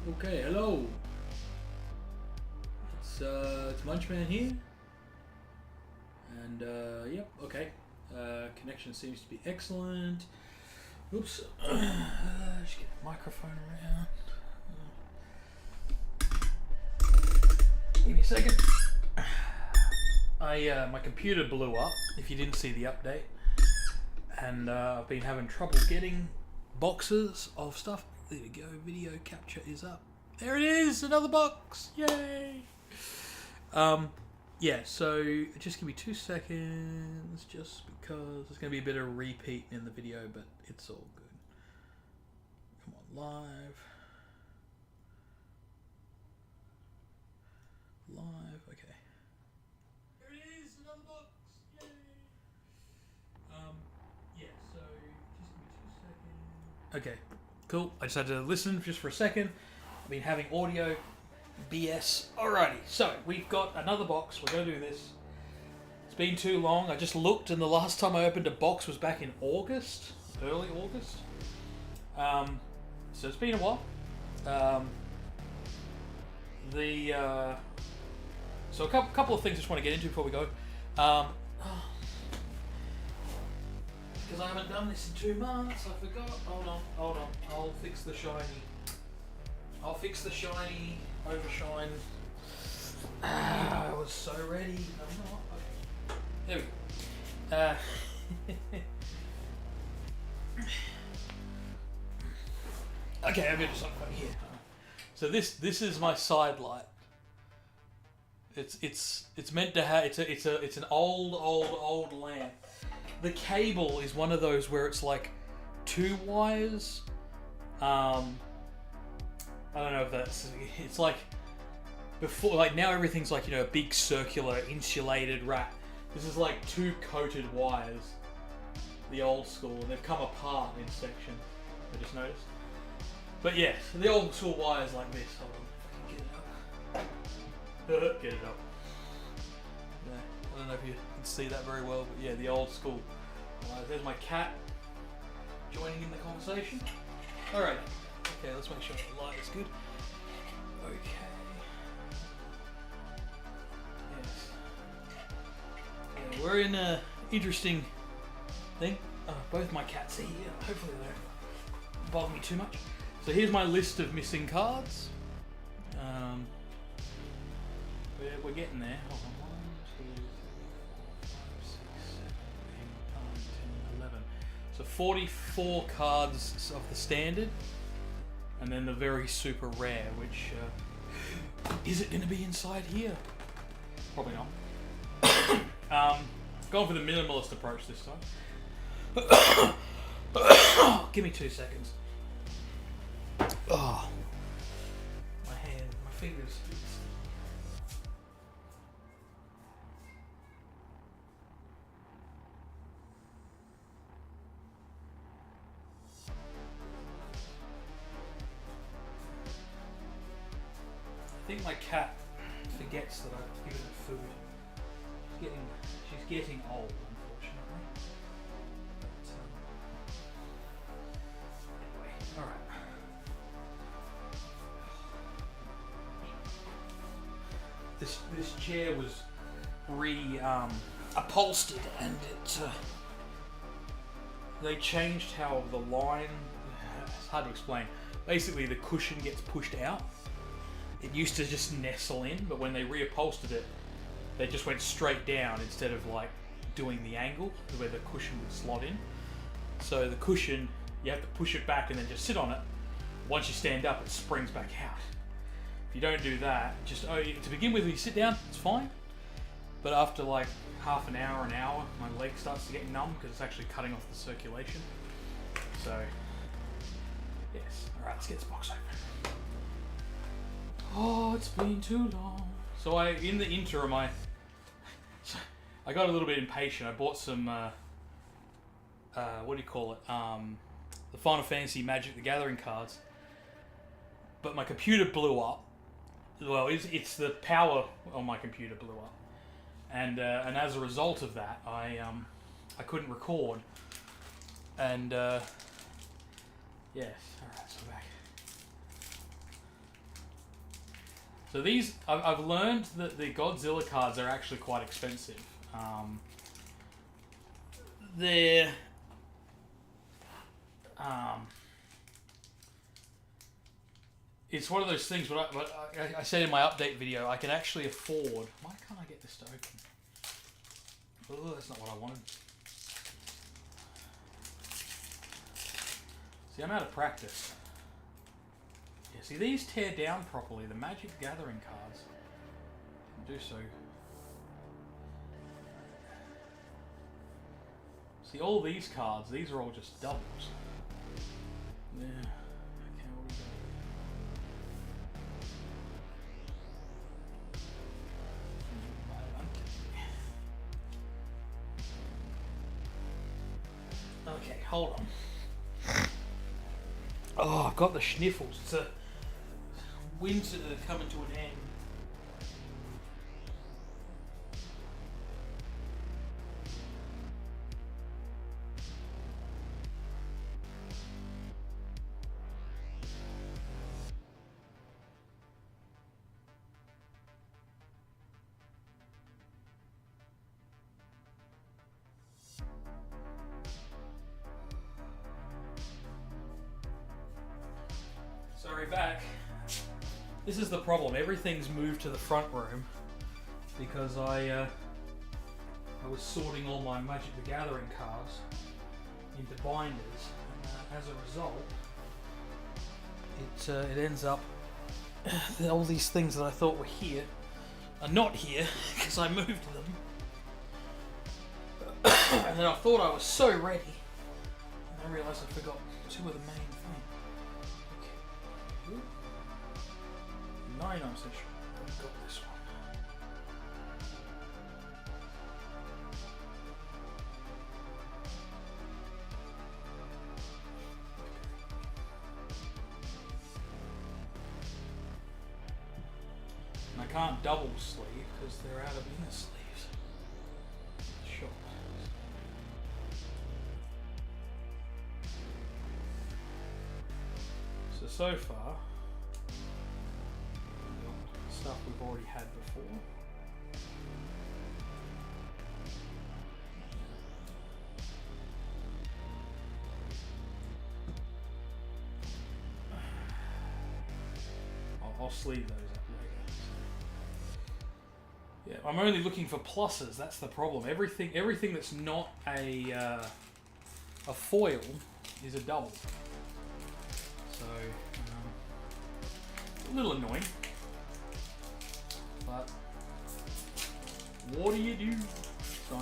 Okay, hello. It's Munchman here, and yep, okay. Connection seems to be excellent. Oops. Just get the microphone around. Give me a second. My computer blew up. If you didn't see the update, and I've been having trouble getting boxes of stuff. There we go. Video capture is up. There it is. Another box. Yay. Yeah. So just give me 2 seconds, just because there's going to be a bit of repeat in the video, but it's all good. Come on, live. Okay. There it is. Another box. Yay. Yeah. So just give me 2 seconds. Okay. Cool. I just had to listen just for a second. I've been having audio BS. Alrighty, so we've got another box. We're going to do this. It's been too long. I just looked, and the last time I opened a box was back in August, early August. So it's been a while. So a couple of things I just want to get into before we go. Because I haven't done this in 2 months, I forgot. Hold on. I'll fix the shiny. Overshine. I was so ready. I'm not. Okay. There we go. Okay, I'm gonna do something here. So this is my side light. It's meant to have. It's an old lamp. The cable is one of those where it's like 2 wires. I don't know if it's like before, like now everything's like, a big circular insulated wrap. This is like 2 coated wires, the old school, and they've come apart in sections, I just noticed. But yeah, so the old school wires like this. Hold on, if I can get it up. Get it up. Yeah, I don't know if you can see that very well, but yeah, the old school. There's my cat joining in the conversation. Alright. Okay, let's make sure the light is good. Okay. Yes. Yeah, we're in an interesting thing. Both my cats are here. Hopefully they don't bother me too much. So here's my list of missing cards. We're getting there. Hold on. 1, 2, 3, 4, 5, 6, 7, 8, 9, 10, 11. So 44 cards of the standard. And then the very super rare, which, is it going to be inside here? Probably not. Going for the minimalist approach this time. Give me 2 seconds. Oh, my fingers. I think my cat forgets that I've given her food. She's getting old, unfortunately. But, anyway, alright. This chair was upholstered, and they changed how the line. It's hard to explain. Basically, the cushion gets pushed out. It used to just nestle in, but when they reupholstered it, they just went straight down instead of like doing the angle where the cushion would slot in. So the cushion, you have to push it back and then just sit on it. Once you stand up, it springs back out. If you don't do that, to begin with, when you sit down, it's fine. But after like half an hour, my leg starts to get numb because it's actually cutting off the circulation. So, yes. Alright, let's get this box open. Oh, it's been too long. So in the interim, I got a little bit impatient. I bought some, what do you call it? The Final Fantasy Magic the Gathering cards. But my computer blew up. Well, it's the power on my computer blew up. And as a result of that, I couldn't record. And, yes, alright, so back. So these, I've learned that the Godzilla cards are actually quite expensive. They're it's one of those things. But I said in my update video, I can actually afford. Why can't I get this to open? Oh, that's not what I wanted. See, I'm out of practice. Yeah, see, these tear down properly. The Magic Gathering cards do so. See, all these cards, these are all just doubles. Yeah. Okay, what we got? Okay, hold on. Oh, I've got the sniffles. It's a winter coming to an end. Sorry, back. This is the problem. Everything's moved to the front room because I was sorting all my Magic the Gathering cards into binders, and as a result, it ends up all these things that I thought were here are not here because I moved them, and then I thought I was so ready, and I realised I forgot two of the main things. 99% sure I've got this one. And I can't double sleeve because they're out of inner sleeves. Sure. So far, stuff we've already had before. I'll sleeve those up later. Yeah, I'm only looking for pluses. That's the problem. Everything that's not a foil is a double. So a little annoying. But what do you do? So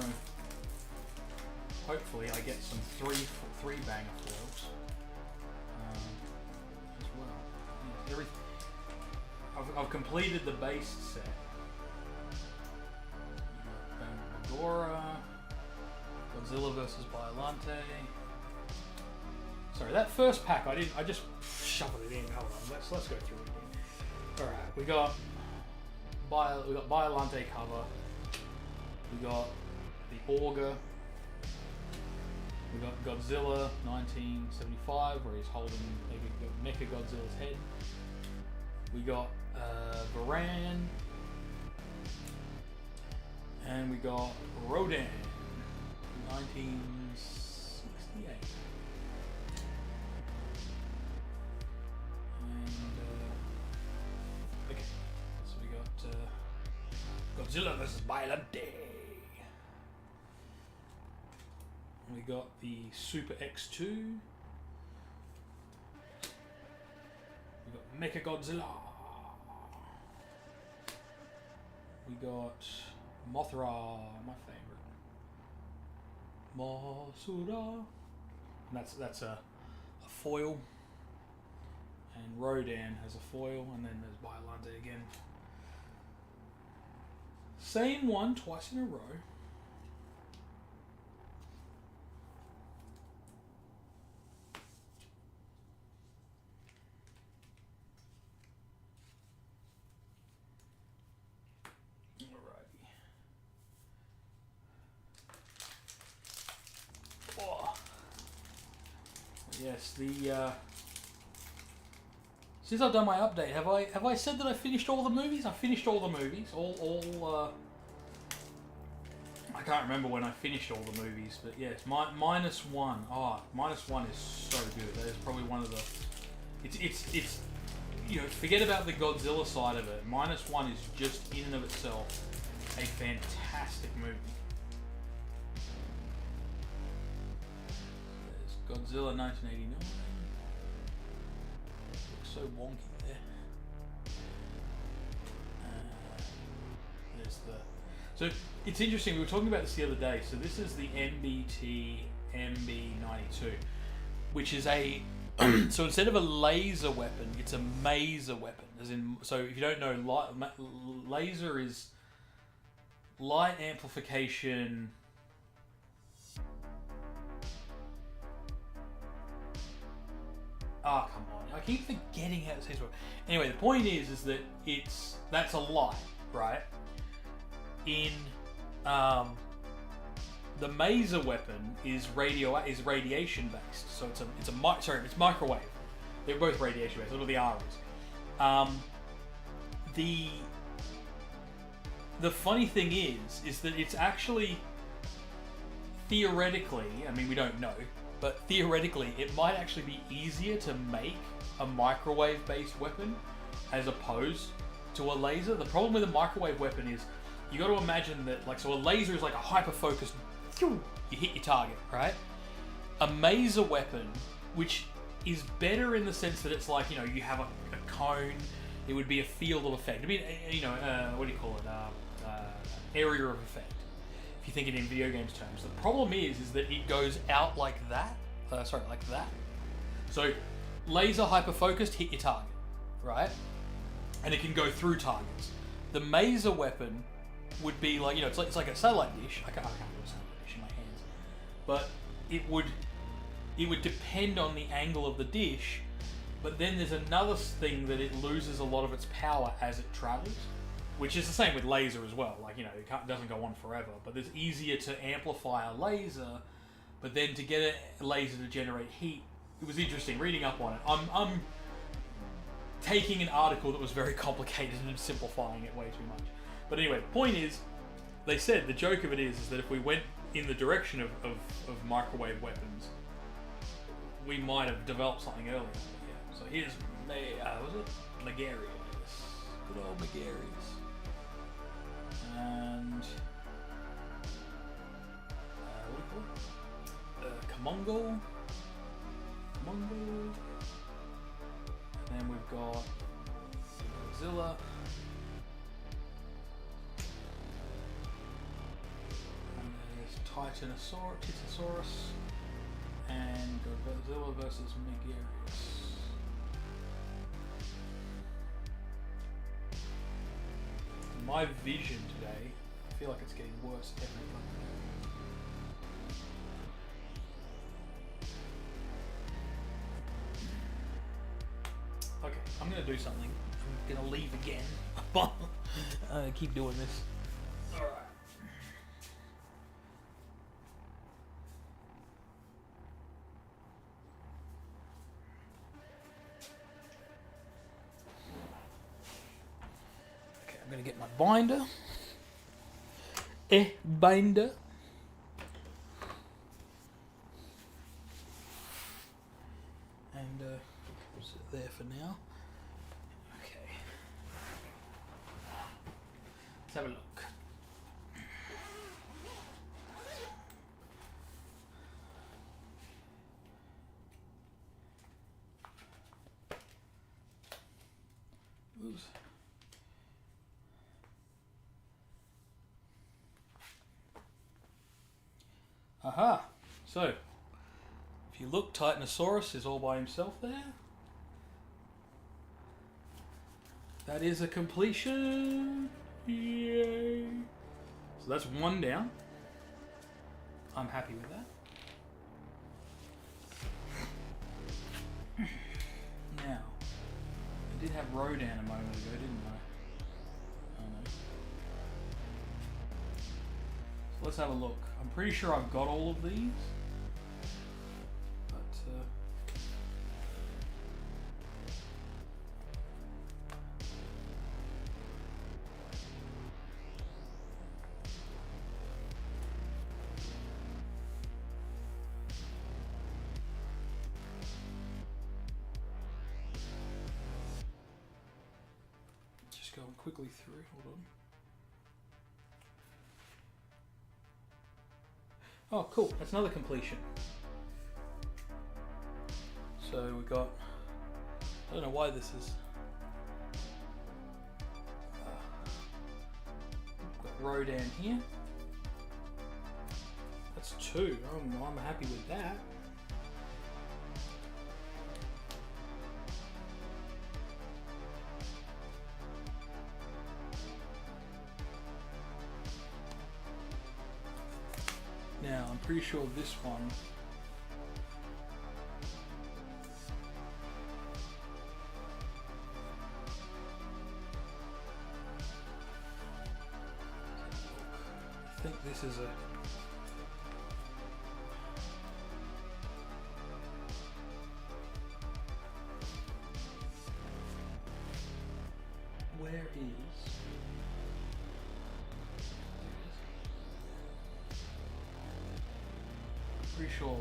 hopefully I get some three banger foils as well. Yeah, I've completed the base set. Megora, Godzilla versus Biollante. Sorry, that first pack I just shuffled it in. Hold on, let's go through it again. All right, we got Biollante cover. We got the Augur. We got Godzilla 1975, where he's holding Mecha Godzilla's head. We got Varan. And we got Rodan 1968. Okay, so we got Godzilla vs. Biollante. We got the Super X2. We got Mecha Godzilla. We got Mothra, my favorite. Masura. And that's a foil. And Rodan has a foil, and then there's Biollante again. Same one twice in a row. Alrighty. Oh. Yes, the since I've done my update, have I said that I finished all the movies? I finished all the movies. I can't remember when I finished all the movies, but yes, minus one. Oh, minus one is so good. That is probably one of the. It's you know, forget about the Godzilla side of it. Minus one is just in and of itself a fantastic movie. There's Godzilla 1989. Looks so wonky there. There's the. So it's interesting. We were talking about this the other day. So this is the MB92, which is a. So instead of a laser weapon, it's a maser weapon. As in, so if you don't know, laser is light amplification. Oh, come on! I keep forgetting how to say this word. Anyway, the point is that that's a light, right? In the maser weapon is radiation based, so it's microwave. They're both radiation based. That's what the R is. The funny thing is that it's actually theoretically, I mean we don't know, but theoretically it might actually be easier to make a microwave based weapon as opposed to a laser. The problem with a microwave weapon is you got to imagine that, like, so a laser is like a hyper focused. You hit your target, right? A maser weapon, which is better in the sense that it's like, you know, you have a cone, it would be a field of effect. It'd be, you know, what do you call it? Area of effect. If you think it in video games terms. The problem is that it goes out like that. Like that. So, laser hyper focused, hit your target, right? And it can go through targets. The maser weapon would be like, you know, it's like a satellite dish. I can't do a satellite dish in my hands, but it would depend on the angle of the dish. But then there's another thing that it loses a lot of its power as it travels, which is the same with laser as well. Like, you know, it doesn't go on forever, but it's easier to amplify a laser, but then to get a laser to generate heat. It was interesting reading up on it. I'm taking an article that was very complicated and simplifying it way too much. But anyway, the point is, they said the joke of it is that if we went in the direction of microwave weapons, we might have developed something earlier. Yeah. So here's was it Megarius? Good old Megarius. And what do you call it? Kamongo. And then we've got Godzilla. Titasaurus, and Godzilla versus Megarius. My vision today, I feel like it's getting worse every month. Okay, I'm gonna do something. I'm gonna leave again. Keep doing this. Alright. I'm going to get my binder. Binder. And put it there for now. Okay. Let's have a look. Oops. Aha! So, if you look, Titanosaurus is all by himself there. That is a completion! Yay! So that's one down. I'm happy with that. Now, I did have Rodan a moment ago, didn't I? Oh no. So let's have a look. I'm pretty sure I've got all of these, but quickly through. Hold on. Oh, cool. That's another completion. So we got... I don't know why this is... got Rodan here. That's 2. I'm happy with that. Now, I'm pretty sure this one... I think this is a... Where is... Pretty sure.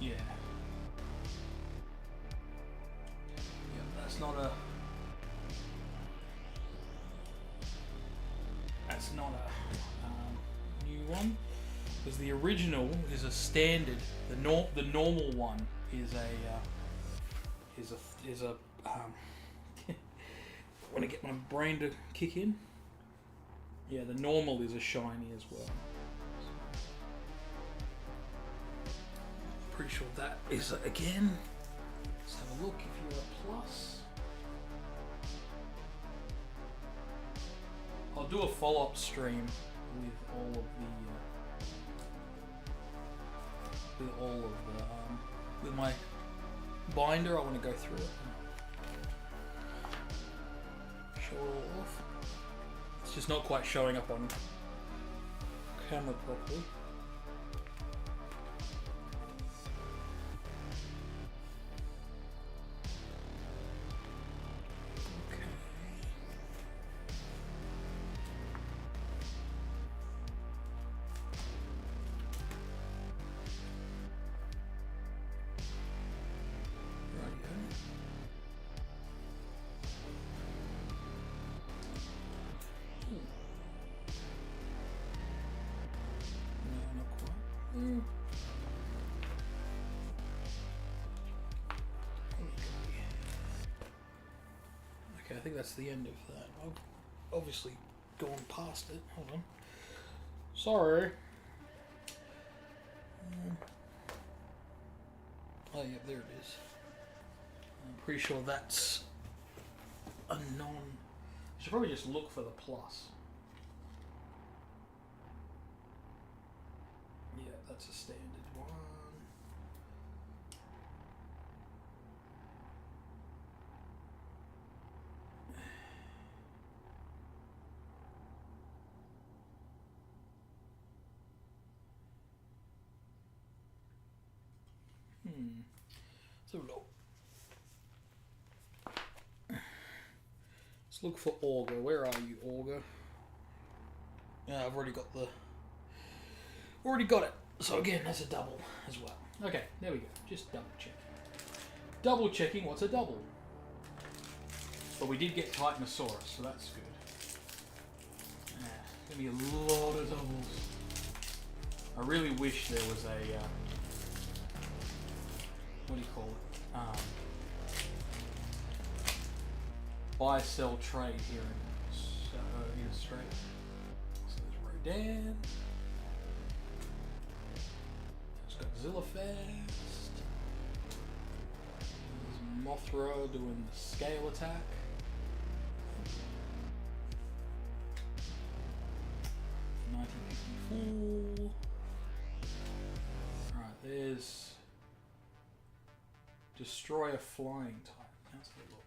Yeah. Yeah, that's not a... That's not a new one. Because the original is a standard. The normal one is a I want to get my brain to kick in. Yeah, the normal is a shiny as well. Pretty sure that is again. Let's have a look if you're a plus. I'll do a follow-up stream with all of the with my binder. I want to go through it. Show it all off. It's just not quite showing up on camera properly. Okay. Rightio. Okay, I think that's the end of that. I've obviously gone past it. Hold on. Sorry. Oh yeah, there it is. I'm pretty sure that's a non... I should probably just look for the plus. Yeah, that's a standard one. So let's look for Augur. Where are you, Augur? Yeah, I've already got it. So again, that's a double as well. Okay, there we go. Just double checking. Double checking what's a double. But we did get Titanosaurus, so that's good. Yeah, it's gonna be a lot of doubles. I really wish there was a what do you call it? Buy, sell, trade here in Australia. So there's Rodan. There's Godzilla Fest. There's Mothra doing the scale attack. $19.54. Alright, there's Destroy a Flying Type. How's that look?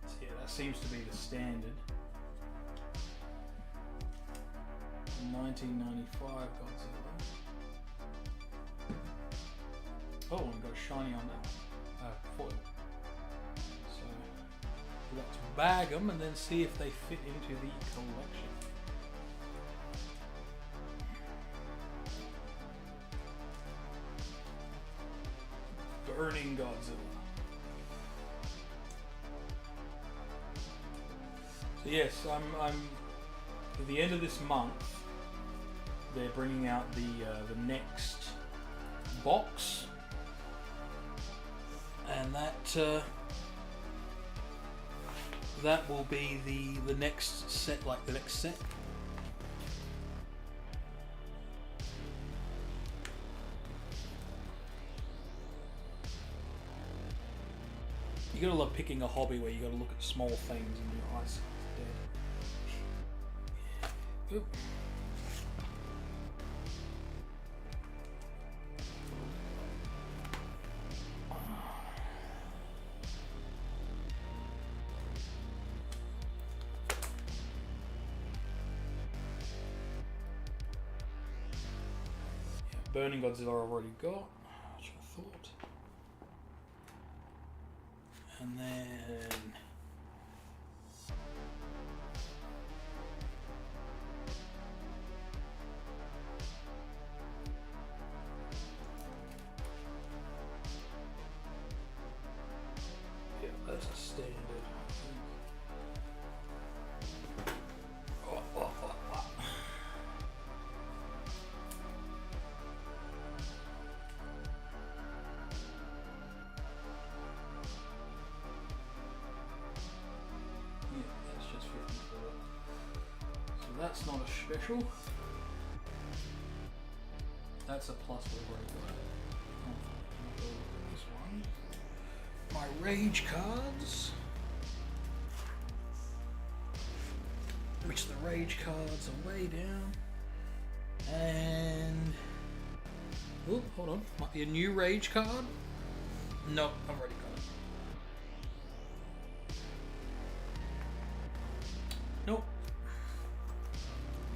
So yeah, that seems to be the standard. 1995 Godzilla. Oh, and got a shiny on that. Foil. So we've got to bag them and then see if they fit into the collection. Burning Godzilla. So yes, I'm at the end of this month. They're bringing out the next box, and that will be the next set, like the next set. You gotta love picking a hobby where you gotta look at small things and your eyes dead. Oop. Burning Godzilla I've already got, which I thought. And then yeah, that's a standard. That's not a special. That's a plus we've already got. This one. My rage cards. Which the rage cards are way down. And oh, hold on. Might be a new rage card. No, I've already got it. Nope.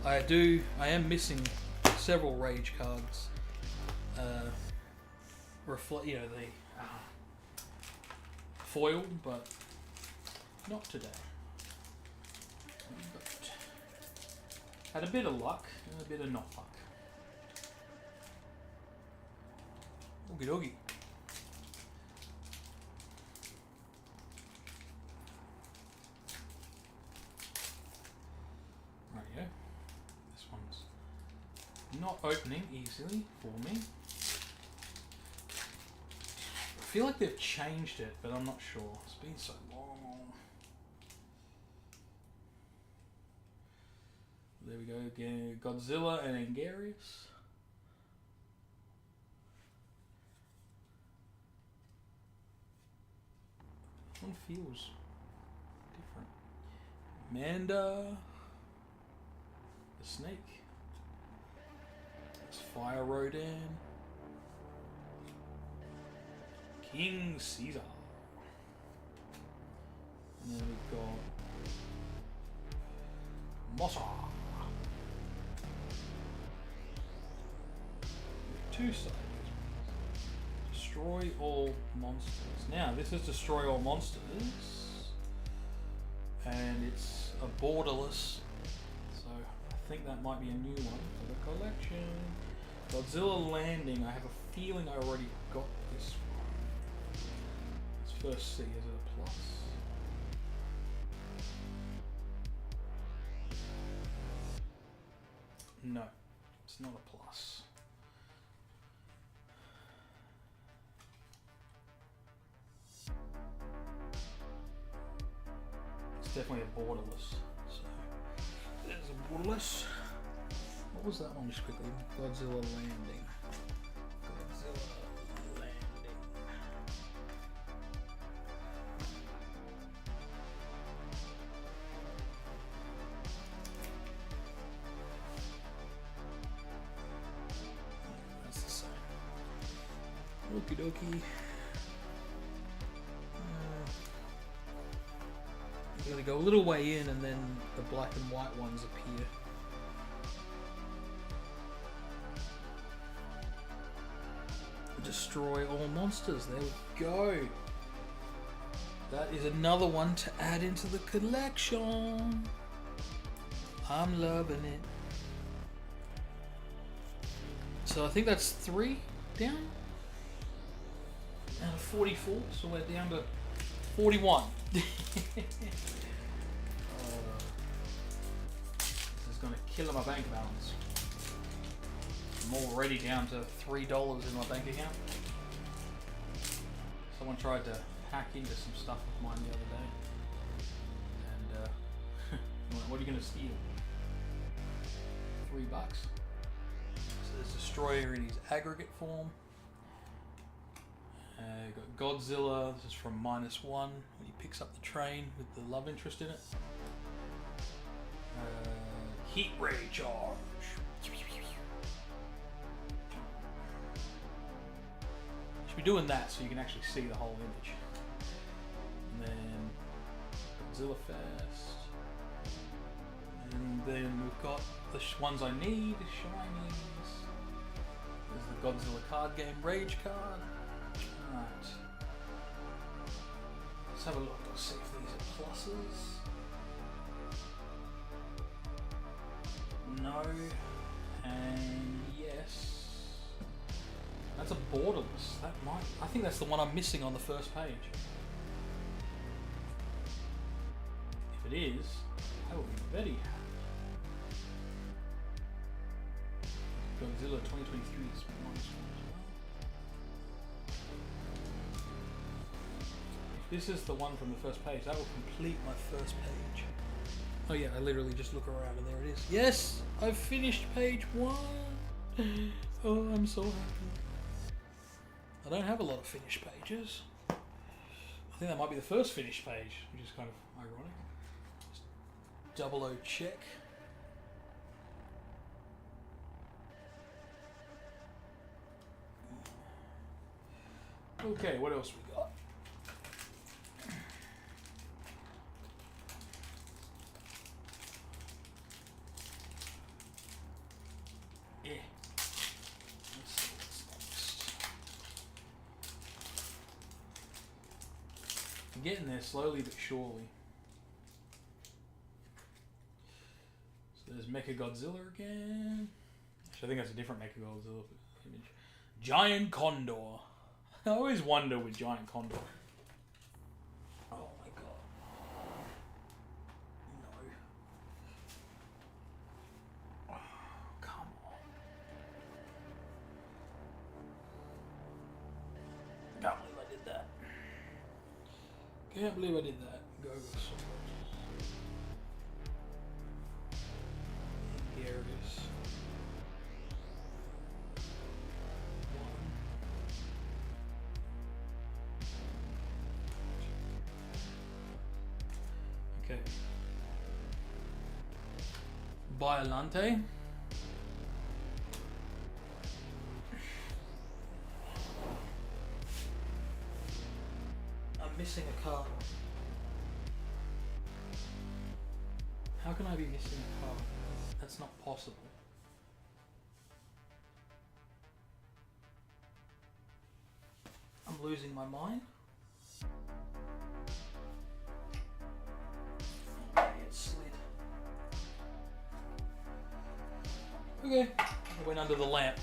I am missing several rage cards. Reflect, you know, the foil, but not today. But had a bit of luck and a bit of not luck. Okie dokie. Rightio. This one's not opening easily for me. I feel like they've changed it, but I'm not sure. It's been so long. There we go again. Godzilla and Angarius. This one feels different. Manda. The snake. It's Fire Rodan. King Caesar. And then we've got Mossa. Two sides. Destroy all monsters. Now this is Destroy All Monsters. And it's a borderless. So I think that might be a new one for the collection. Godzilla Landing. I have a feeling I already got this one. Let's first see, is it a plus? No, it's not a plus. It's definitely a borderless. So there's a borderless. What was that one just quickly? Godzilla Landing. Godzilla Landing. That's the same. Okie dokie. You gotta go a little way in and then the black and white ones appear. Destroy all monsters. There we go. That is another one to add into the collection. I'm loving it. So I think that's 3 down. Out of 44, so we're down to 41. This is going to kill my bank balance. I'm already down to $3 in my bank account. Someone tried to hack into some stuff of mine the other day. And what are you going to steal? $3. So there's Destroyer in his aggregate form. Got Godzilla, this is from -1, when he picks up the train with the love interest in it. Heat Ray Charge. Should be doing that so you can actually see the whole image. And then Godzilla Fest. And then we've got the ones I need, the shinies. There's the Godzilla card game Rage card. Right. Let's have a look. Let's see if these are pluses. No. And yes. That's a borderless. That might. I think that's the one I'm missing on the first page. If it is, I will be very happy. Godzilla 2023 is -1 as well. This is the one from the first page. That will complete my first page. Oh yeah, I literally just look around and there it is. Yes! I've finished page 1! Oh, I'm so happy. I don't have a lot of finished pages. I think that might be the first finished page, which is kind of ironic. Just double-O check. Okay, what else we got? Yeah. Let's see what's next. I'm getting there slowly but surely. So there's Mechagodzilla again. Actually, I think that's a different Mechagodzilla image. Giant Condor. I always wonder with Giant Condor. Oh my god. No. Oh, come on. Can't believe I did that. Can't believe I did that. Go Sword. Garrus. Biolante. I'm missing a card. How can I be missing a card? That's not possible. I'm losing my mind. Okay, I went under the lamp.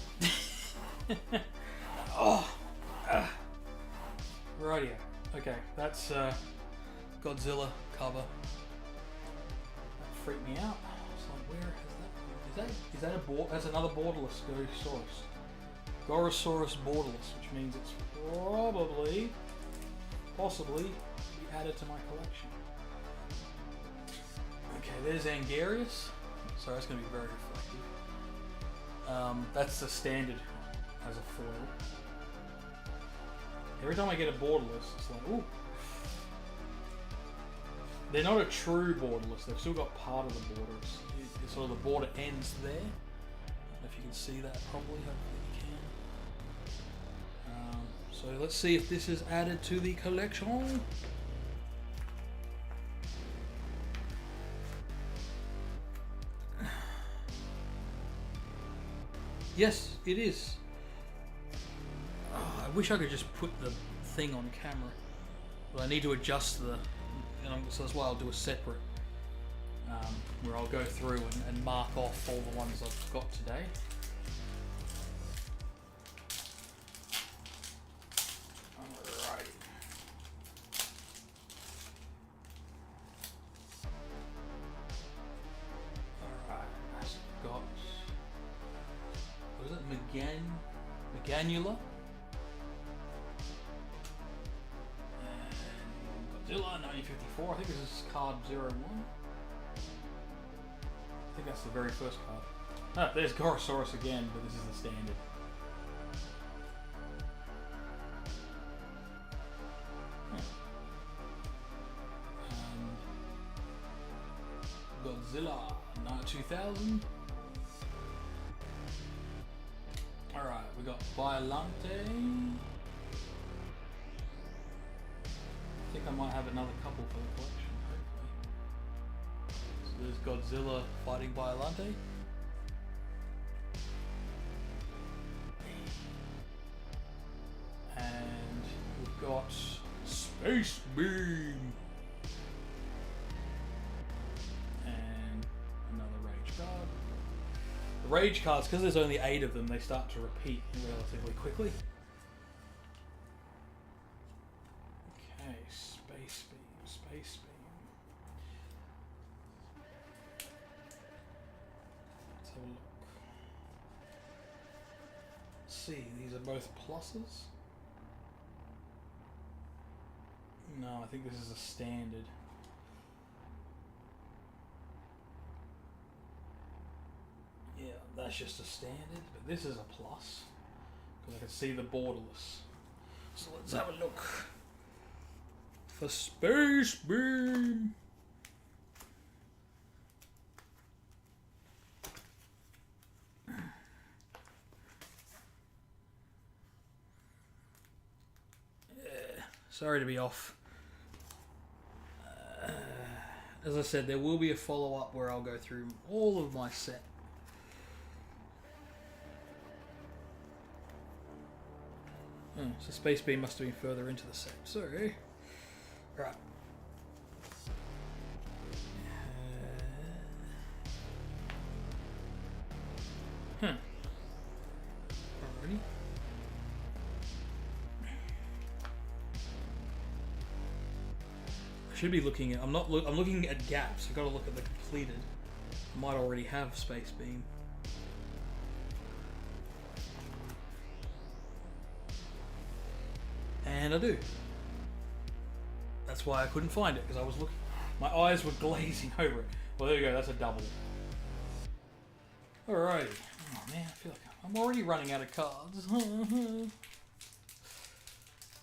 Oh, rightio. Okay, that's Godzilla cover. That freaked me out. It's like, where is that a board? That's another borderless Gorosaurus. Gorosaurus borderless, which means it's possibly be added to my collection. Okay, there's Angarius. Sorry, it's going to be very reflective. That's the standard as a foil. Every time I get a borderless, it's like, ooh. They're not a true borderless, they've still got part of the borders. Sort of the border ends there. I don't know if you can see that properly, hopefully you can. So let's see if this is added to the collection. Yes, it is. Oh, I wish I could just put the thing on camera, but I need to adjust the. So that's why I'll do a separate, where I'll go through and mark off all the ones I've got today. Ganula. And Godzilla 1954. I think this is card 01. I think that's the very first card. Ah, there's Gorosaurus again, but this is the standard. Godzilla 2000. Alright, we got Violante. I think I might have another couple for the collection, hopefully. So there's Godzilla fighting Violante. And we've got Space Beam. Rage cards, because there's only 8 of them, they start to repeat relatively quickly. Okay, Space Beam, Space Beam. Let's have a look. Let's see, these are both pluses? No, I think this is a standard. Yeah, that's just a standard, but this is a plus because I can see the borderless. So let's have a look for Space Beam. Sorry to be off. As I said, there will be a follow-up where I'll go through all of my set. Oh, so Space Beam must have been further into the set. Sorry. Right. Alrighty. I should be looking at. I'm looking at gaps. I've got to look at the completed. I might already have Space Beam. And I do. That's why I couldn't find it, because I was looking. My eyes were glazing over it. Well, there you go. That's a double. Alrighty. Oh man, I feel like I'm already running out of cards.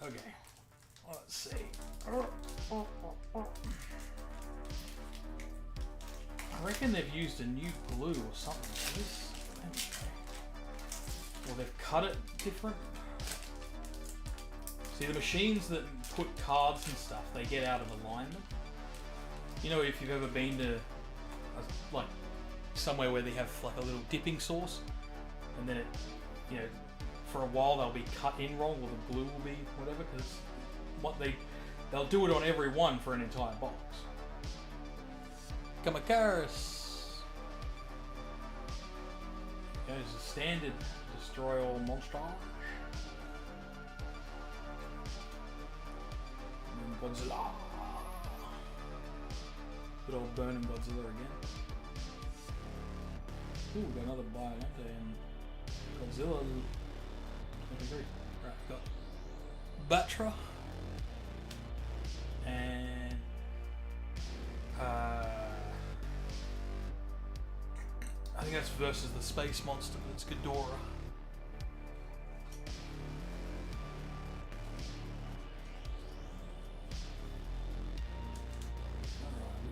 Okay. Let's see. I reckon they've used a new glue or something for this. Or they've cut it different. See, the machines that put cards and stuff, they get out of alignment. You know, if you've ever been to like somewhere where they have like a little dipping sauce, and then it, you know, for a while they'll be cut in wrong, or the glue will be whatever, because they'll do it on every one for an entire box. Kamikaris. There's a standard destroy all monsters. Godzilla. Good old burning Godzilla again. Ooh, we got another Violante and Godzilla 23. Right, got Batra. And I think that's versus the space monster, but it's Ghidorah.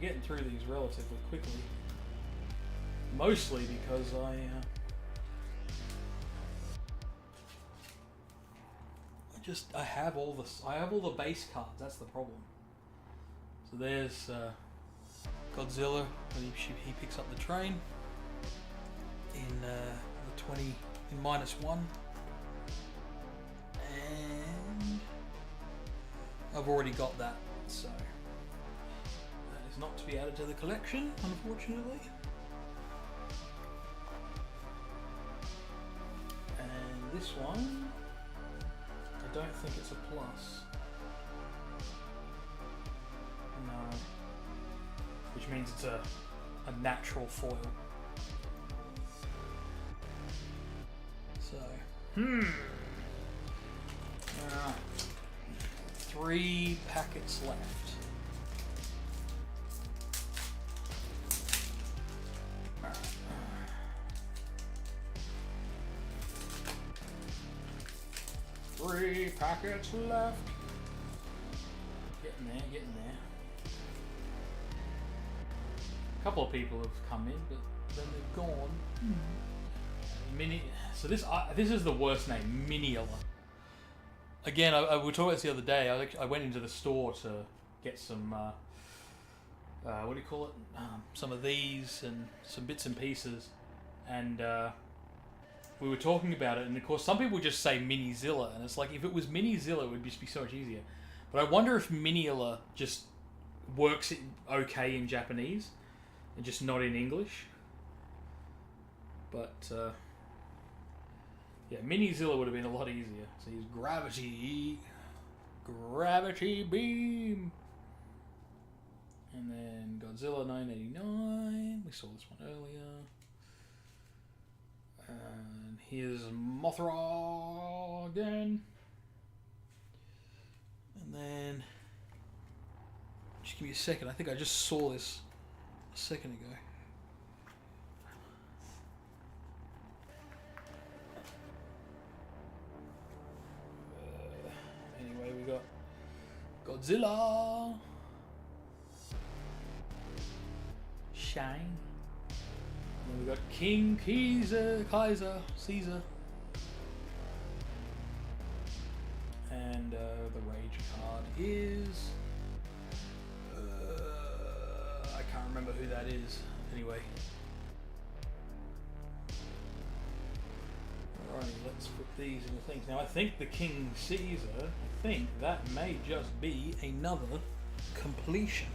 Getting through these relatively quickly, mostly because I have all the base cards. That's the problem. So there's Godzilla when he picks up the train in the 20 in -1, and I've already got that, so. Is not to be added to the collection, unfortunately. And this one, I don't think it's a plus. No. Which means it's a natural foil. So, Alright. 3 packets left. Alright. 3 packets left. Getting there, getting there. A couple of people have come in, but then they've gone. So this is the worst name, Miniola. Again, we were talking about this the other day. I went into the store to get some, what do you call it? Some of these and some bits and pieces. And we were talking about it. And of course, some people just say Minizilla. And it's like, if it was Minizilla, it would just be so much easier. But I wonder if Miniola just works okay in Japanese and just not in English. But, yeah, Minizilla would have been a lot easier. So he's Gravity Beam. And then Godzilla 989. We saw this one earlier. And here's Mothra again. And then, just give me a second. I think I just saw this a second ago. Anyway, we got Godzilla, Shang, and then we got King Caesar, and the Rage card is I can't remember who that is. Anyway. Alright, let's put these in the things. Now I think the King Caesar, I think that may just be another completion.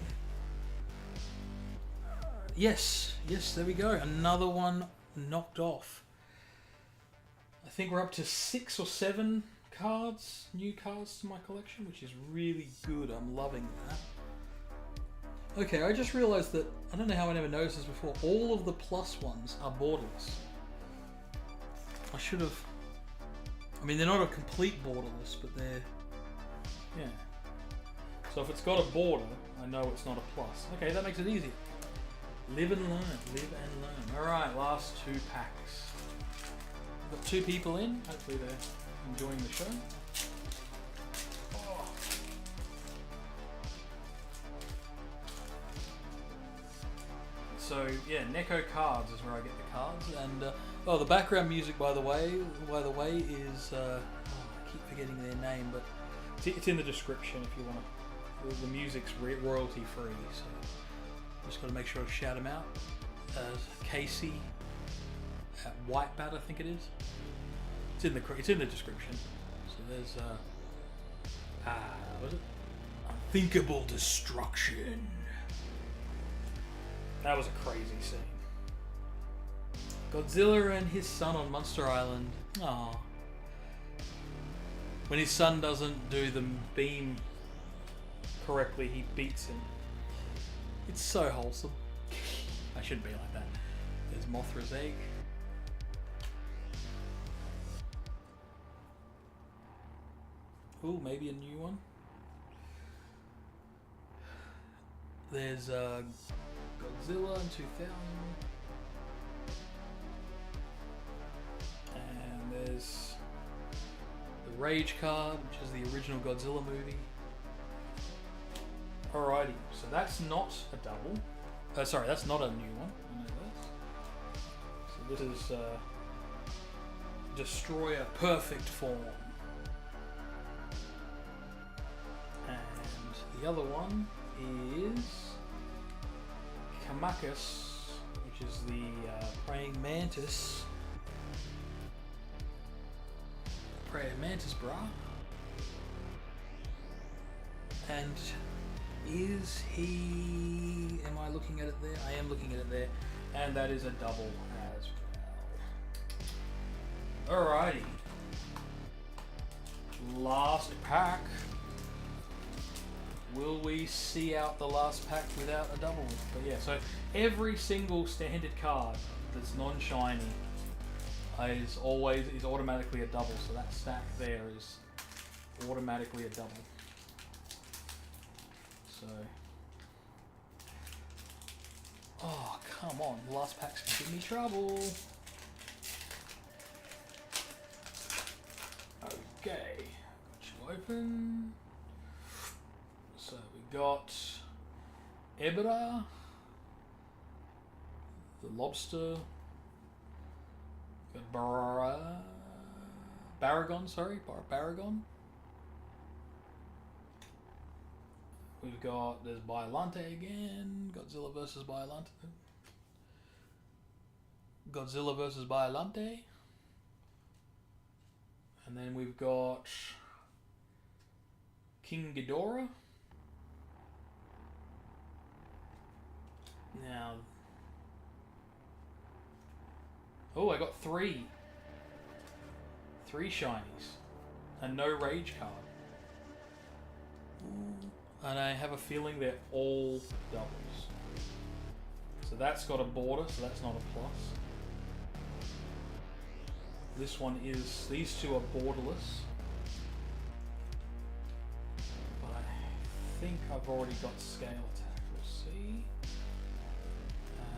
Yes, there we go. Another one knocked off. I think we're up to 6 or 7 cards, new cards to my collection, which is really good. I'm loving that. Okay, I just realized that, I don't know how I never noticed this before, all of the plus ones are borderless. I should have... I mean, they're not a complete borderless, but they're... Yeah. So if it's got a border, I know it's not a plus. Okay, that makes it easier. Live and learn. Live and learn. Alright, last 2 packs. We've got 2 people in. Hopefully they're enjoying the show. Oh. So, yeah, Neko Cards is where I get the cards. And... oh, the background music, by the way, is I keep forgetting their name, but it's in the description if you want to. The music's royalty free, so just got to make sure to shout them out. Casey at Whitebat, I think it is. It's in the description. So there's what was it? Unthinkable Destruction. That was a crazy scene. Godzilla and his son on Monster Island. Aww. When his son doesn't do the beam correctly, he beats him. It's so wholesome. I shouldn't be like that. There's Mothra's egg. Ooh, maybe a new one. There's Godzilla in 2000. And there's the Rage card, which is the original Godzilla movie. Alrighty, so that's not a double. Sorry, that's not a new one. I know that. So this is Destroyer Perfect Form. And the other one is Kamakus, which is the Praying Mantis. Praying Mantis bra. And is he... am I looking at it there? I am looking at it there. And that is a double as well. Alrighty. Last pack. Will we see out the last pack without a double? But yeah, so every single standard card that's non-shiny is automatically a double. So that stack there is automatically a double. So, oh come on, the last pack's gonna give me trouble. Okay, got you open. So we got Ebra, the lobster, got Baragon, sorry, Baragon. We've got, there's Biolante again, Godzilla versus Biolante. Godzilla versus Biolante. And then we've got King Ghidorah. Now, oh, I got three shinies and no rage card. And I have a feeling they're all doubles. So that's got a border, so that's not a plus. This one is, these two are borderless. But I think I've already got scale attack, we'll see.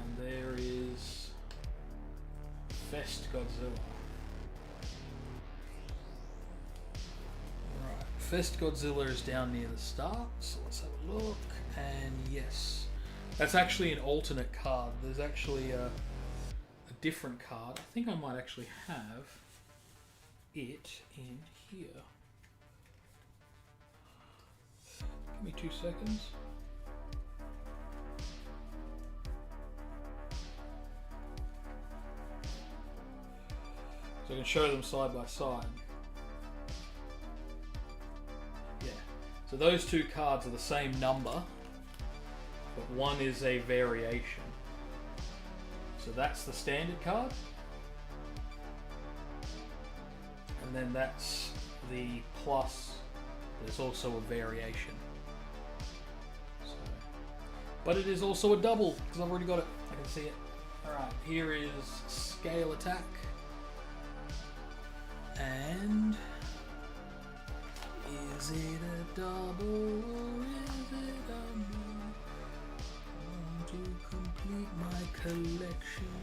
And there is Fest Godzilla. Right, Fest Godzilla is down near the start, so let's have a look. And yes, that's actually an alternate card. There's actually a different card. I think I might actually have it in here. Give me 2 seconds. So I can show them side by side. Yeah. So those two cards are the same number, but one is a variation. So that's the standard card. And then that's the plus. There's also a variation. So, but it is also a double, because I've already got it. I can see it. Alright, here is scale attack. And is it a double or is it a no? I want to complete my collection.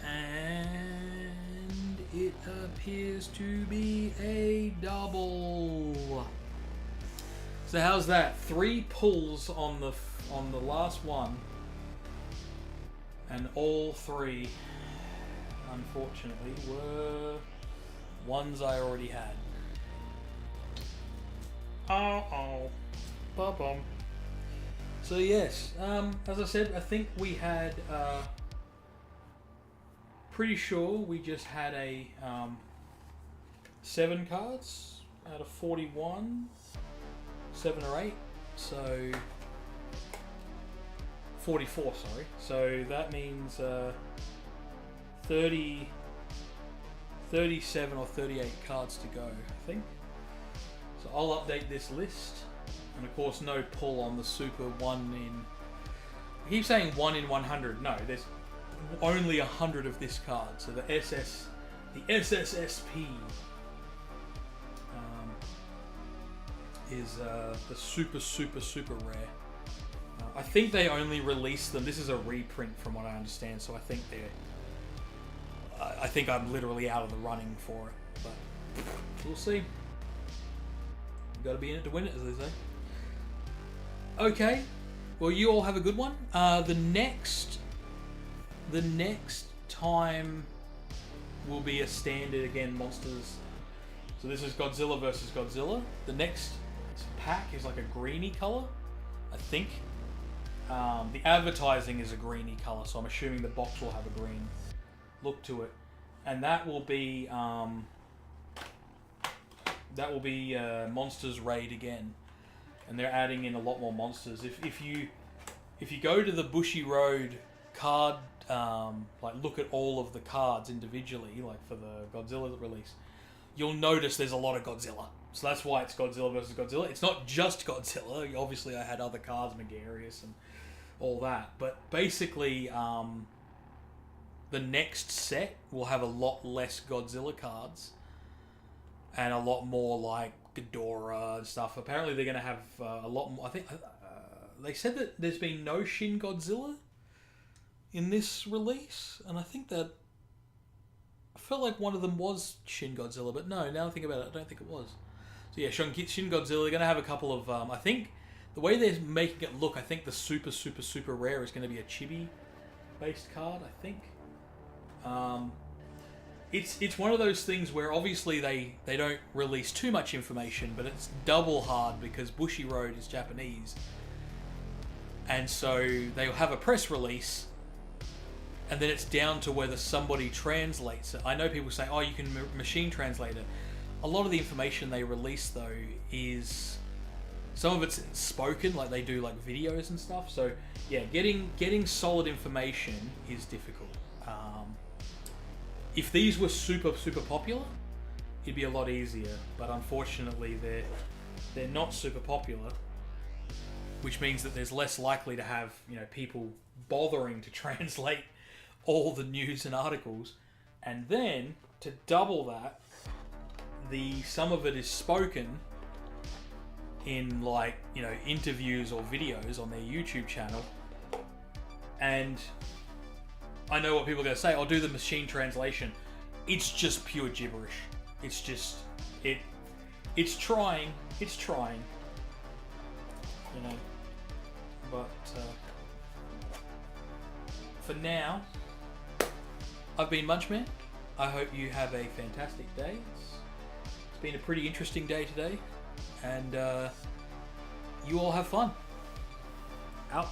And it appears to be a double. So how's that? 3 pulls on the last one, and all 3, unfortunately, were ones I already had. Bum. So yes, as I said, I think we had, pretty sure we just had a 7 cards out of 41, 7 or 8, so 44, sorry. So that means 37 or 38 cards to go, I think. So I'll update this list. And of course, no pull on the super 1 in... I keep saying 1 in 100. No, there's only 100 of this card. So the SSSP is the super rare. I think they only released them. This is a reprint from what I understand, so I think I think I'm literally out of the running for it, but we'll see. You got to be in it to win it, as they say. Okay, well, you all have a good one. The next time will be a standard again, monsters. So this is Godzilla versus Godzilla. The next pack is like a greeny color, I think. The advertising is a greeny color, so I'm assuming the box will have a green look to it, and that will be Monsters Raid again, and they're adding in a lot more monsters. If you go to the Bushiroad card, like look at all of the cards individually, like for the Godzilla release, you'll notice there's a lot of Godzilla. So that's why it's Godzilla versus Godzilla. It's not just Godzilla. Obviously, I had other cards, Megarius and all that. But basically, the next set will have a lot less Godzilla cards and a lot more like Ghidorah and stuff. Apparently, they're going to have a lot more. I think they said that there's been no Shin Godzilla in this release, and I think that I felt like one of them was Shin Godzilla, but no. Now I think about it, I don't think it was. So yeah, Shin Godzilla. They're going to have a couple of. I think the way they're making it look, I think the super rare is going to be a chibi based card. I think. It's one of those things where obviously they don't release too much information, but it's double hard because Bushiroad is Japanese. And so they'll have a press release, and then it's down to whether somebody translates it. I know people say, oh, you can machine translate it. A lot of the information they release, though, is... Some of it's spoken, like they do like videos and stuff. So, yeah, getting solid information is difficult. If these were super popular, it'd be a lot easier. But unfortunately, they're not super popular, which means that there's less likely to have people bothering to translate all the news and articles. And then to double that, some of it is spoken in interviews or videos on their YouTube channel. And I know what people are going to say. I'll do the machine translation. It's just pure gibberish. It's just it's trying. It's trying. But for now, I've been Munchman. I hope you have a fantastic day. It's been a pretty interesting day today, and you all have fun. Out.